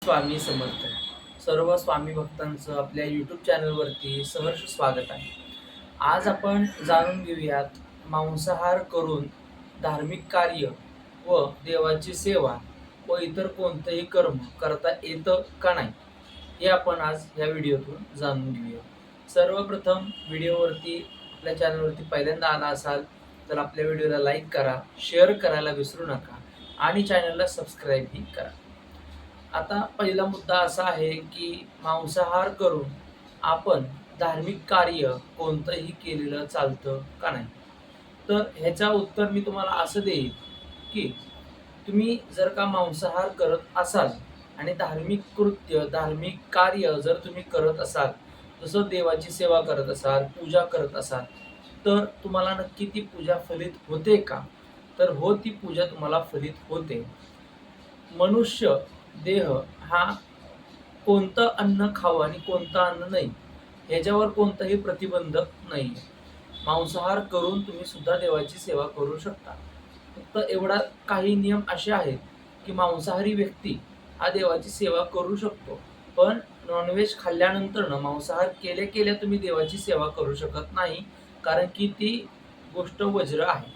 स्वामी समर्थ. सर्व स्वामी भक्तांचं आपल्या यूट्यूब चॅनलवरती सहर्ष स्वागत आहे. आज आपण जाणून घेऊयात मांसाहार करून धार्मिक कार्य व देवाची सेवा व इतर कोणतंही कर्म करता येतं का नाही, हे आपण आज या व्हिडिओतून जाणून घेऊया. सर्वप्रथम व्हिडिओवरती आपल्या चॅनलवरती पहिल्यांदा आला असाल तर आपल्या व्हिडिओला लाईक करा, शेअर करायला विसरू नका आणि चॅनलला सबस्क्राईबही करा. आता पहिला मुद्दा असा आहे की मांसाहार करून आपण धार्मिक कार्य कोणतंही केलेलं चालतं का नाही. तर ह्याचं उत्तर मी तुम्हाला असं देईन की तुम्ही जर का मांसाहार करत असाल आणि धार्मिक कृत्य धार्मिक कार्य जर तुम्ही करत असाल, जसं देवाची सेवा करत असाल, पूजा करत असाल, तर तुम्हाला नक्की ती पूजा फलित होते का? तर हो, ती पूजा तुम्हाला फलित होते. मनुष्य देह हा कोणतं अन्न खावं आणि कोणतं अन्न नाही ह्याच्यावर कोणताही प्रतिबंधक नाही. मांसाहार करून तुम्ही सुद्धा देवाची सेवा करू शकता. फक्त एवढा काही नियम असे आहेत की मांसाहारी व्यक्ती हा देवाची सेवा करू शकतो, पण नॉनव्हेज खाल्ल्यानंतर मांसाहार केल्या केल्या तुम्ही देवाची सेवा करू शकत नाही, कारण की ती गोष्ट वज्र आहे.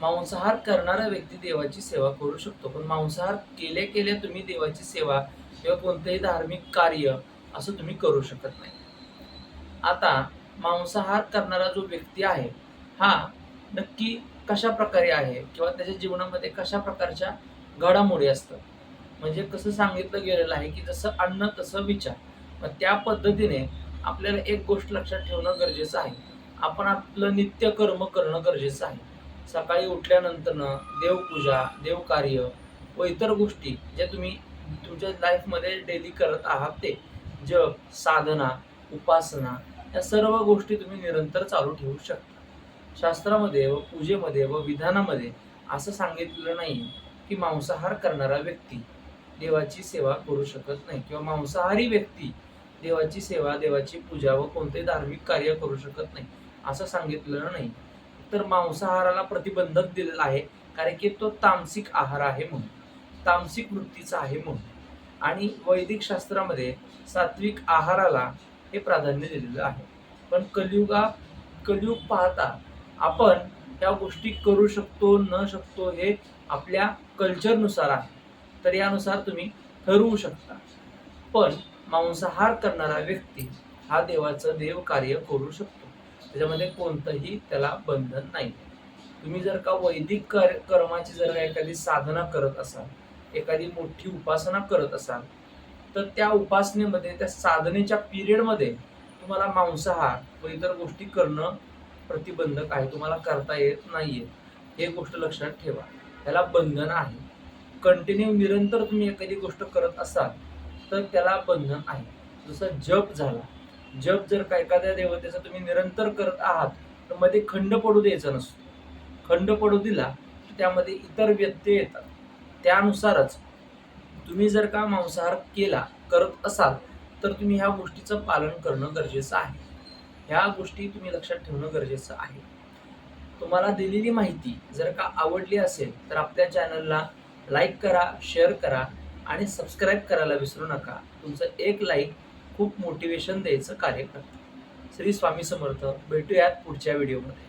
मांसाहार करणारा व्यक्ती देवाची सेवा करू शकतो, पण मांसाहार केल्या केल्या तुम्ही देवाची सेवा किंवा कोणतेही धार्मिक कार्य असं तुम्ही करू शकत नाही. आता मांसाहार करणारा जो व्यक्ती आहे हा नक्की कशा प्रकारे आहे किंवा त्याच्या जीवनामध्ये कशा प्रकारच्या घडामोडी असतात, म्हणजे कसं सांगितलं गेलेलं आहे की जसं अन्न तसं विचार. मग त्या पद्धतीने आपल्याला एक गोष्ट लक्षात ठेवणं गरजेचं आहे. आपण आपलं नित्य कर्म करणं गरजेचं आहे. सकाळी उठल्यानंतरनं देवपूजा, देवकार्य व इतर गोष्टी ज्या तुम्ही तुमच्या लाईफमध्ये डेली करत आहात, ते जप, साधना, उपासना या सर्व गोष्टी तुम्ही निरंतर चालू ठेवू शकता. शास्त्रामध्ये व पूजेमध्ये व विधानामध्ये असं सांगितलेलं नाही की मांसाहार करणारा व्यक्ती देवाची सेवा करू शकत नाही किंवा मांसाहारी व्यक्ती देवाची सेवा, देवाची पूजा व कोणतेही धार्मिक कार्य करू शकत नाही असं सांगितलेलं नाही. तर मांसाहाराला प्रतिबंधक दिलेला आहे, कारण की तो तामसिक आहार आहे म्हणून, तामसिक वृत्तीचा आहे म्हणून. आणि वैदिक शास्त्रामध्ये सात्विक आहाराला हे प्राधान्य दिलेलं आहे. पण कलियुग पाहता आपण त्या गोष्टी करू शकतो न शकतो हे आपल्या कल्चरनुसार आहे, तर यानुसार तुम्ही ठरवू शकता. पण मांसाहार करणारा व्यक्ती हा देवाचं देव कार्य करू शकतो, त्याच्यामध्ये कोणतंही त्याला बंधन नाही. तुम्ही जर का वैदिक कर्माची जर का एखादी साधना करत असाल, एखादी मोठी उपासना करत असाल, तर त्या उपासनेमध्ये त्या साधनेच्या पिरियडमध्ये तुम्हाला मांसाहार व इतर गोष्टी करणं प्रतिबंधक आहे, तुम्हाला करता येत नाहीये. हे गोष्ट लक्षात ठेवा, त्याला बंधन आहे. कंटिन्यू निरंतर तुम्ही एखादी गोष्ट करत असाल तर त्याला बंधन आहे. जसं जप झाला, जप जर का एखाद्या देवतेचा तुम्ही निरंतर करत आहात तर मध्ये खंड पडू द्यायचा नसतो. खंड पडू दिला तर त्यामध्ये इतर व्यत्यय येतात. त्यानुसारच तुम्ही जर का मांसाहार करत असाल तर तुम्ही ह्या गोष्टीचं पालन करणं गरजेचं आहे. ह्या गोष्टी तुम्ही लक्षात ठेवणं गरजेचं आहे. तुम्हाला दिलेली माहिती जर का आवडली असेल तर आपल्या चॅनलला लाईक करा, शेअर करा आणि सबस्क्राईब करायला विसरू नका. तुमचं एक लाईक खूप मोटिवेशन द्यायचं कार्य करतं. श्री स्वामी समर्थ. भेटूयात पुढच्या व्हिडिओमध्ये.